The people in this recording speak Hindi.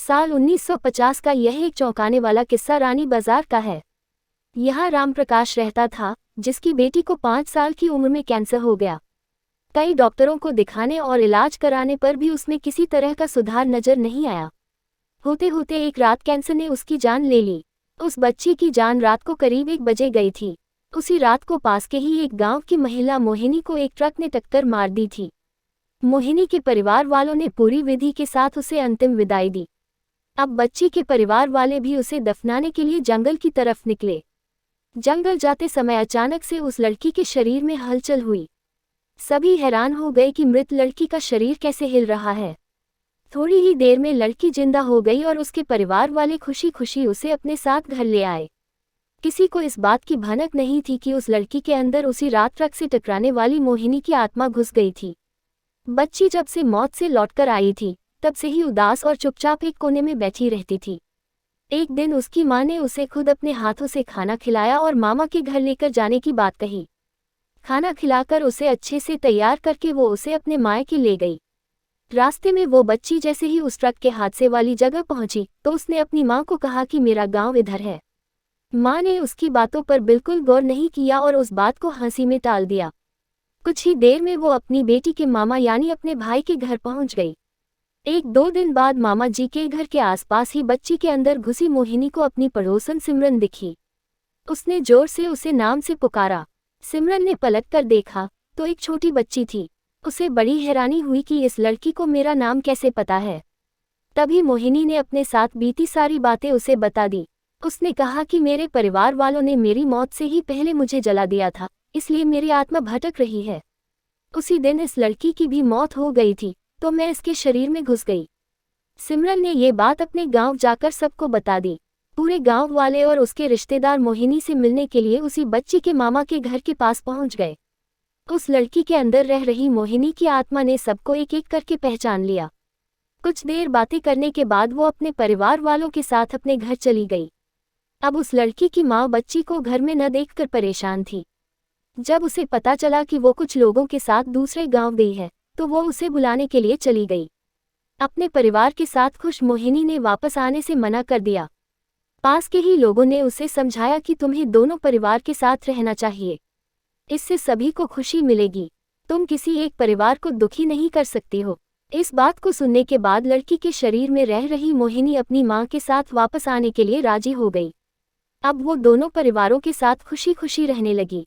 साल 1950 का यह एक चौंकाने वाला किस्सा रानी बाजार का है। यहाँ रामप्रकाश रहता था, जिसकी बेटी को 5 साल की उम्र में कैंसर हो गया। कई डॉक्टरों को दिखाने और इलाज कराने पर भी उसमें किसी तरह का सुधार नजर नहीं आया। होते होते एक रात कैंसर ने उसकी जान ले ली। उस बच्ची की जान रात को करीब 1 बजे गई थी। उसी रात को पास के ही एक गांव की महिला मोहिनी को एक ट्रक ने टक्कर मार दी थी। मोहिनी के परिवार वालों ने पूरी विधि के साथ उसे अंतिम विदाई दी। अब बच्ची के परिवार वाले भी उसे दफनाने के लिए जंगल की तरफ निकले। जंगल जाते समय अचानक से उस लड़की के शरीर में हलचल हुई। सभी हैरान हो गए कि मृत लड़की का शरीर कैसे हिल रहा है। थोड़ी ही देर में लड़की जिंदा हो गई और उसके परिवार वाले खुशी खुशी उसे अपने साथ घर ले आए। किसी को इस बात की भनक नहीं थी कि उस लड़की के अंदर उसी रात ट्रक से टकराने वाली मोहिनी की आत्मा घुस गई थी। बच्ची जब से मौत से लौटकर आई थी, तब से ही उदास और चुपचाप एक कोने में बैठी रहती थी। एक दिन उसकी माँ ने उसे खुद अपने हाथों से खाना खिलाया और मामा के घर लेकर जाने की बात कही। खाना खिलाकर उसे अच्छे से तैयार करके वो उसे अपने मायके ले गई। रास्ते में वो बच्ची जैसे ही उस ट्रक के हादसे वाली जगह पहुंची तो उसने अपनी माँ को कहा कि मेरा गांव इधर है। माँ ने उसकी बातों पर बिल्कुल गौर नहीं किया और उस बात को हंसी में टाल दिया। कुछ ही देर में वो अपनी बेटी के मामा यानी अपने भाई के घर पहुंच गई। 1-2 दिन बाद मामा जी के घर के आसपास ही बच्ची के अंदर घुसी मोहिनी को अपनी पड़ोसन सिमरन दिखी। उसने जोर से उसे नाम से पुकारा। सिमरन ने पलट कर देखा तो एक छोटी बच्ची थी। उसे बड़ी हैरानी हुई कि इस लड़की को मेरा नाम कैसे पता है। तभी मोहिनी ने अपने साथ बीती सारी बातें उसे बता दी। उसने कहा कि मेरे परिवार वालों ने मेरी मौत से ही पहले मुझे जला दिया था, इसलिए मेरी आत्मा भटक रही है। उसी दिन इस लड़की की भी मौत हो गई थी, तो मैं इसके शरीर में घुस गई। सिमरन ने ये बात अपने गांव जाकर सबको बता दी। पूरे गांव वाले और उसके रिश्तेदार मोहिनी से मिलने के लिए उसी बच्ची के मामा के घर के पास पहुंच गए। उस लड़की के अंदर रह रही मोहिनी की आत्मा ने सबको एक एक करके पहचान लिया। कुछ देर बातें करने के बाद वो अपने परिवार वालों के साथ अपने घर चली गई। अब उस लड़की की माँ बच्ची को घर में न देखकर परेशान थी। जब उसे पता चला कि वो कुछ लोगों के साथ दूसरे गांव गई है, तो वो उसे बुलाने के लिए चली गई। अपने परिवार के साथ खुश मोहिनी ने वापस आने से मना कर दिया। पास के ही लोगों ने उसे समझाया कि तुम्हें दोनों परिवार के साथ रहना चाहिए, इससे सभी को खुशी मिलेगी। तुम किसी एक परिवार को दुखी नहीं कर सकती हो। इस बात को सुनने के बाद लड़की के शरीर में रह रही मोहिनी अपनी माँ के साथ वापस आने के लिए राजी हो गई। अब वो दोनों परिवारों के साथ खुशी खुशी रहने लगी।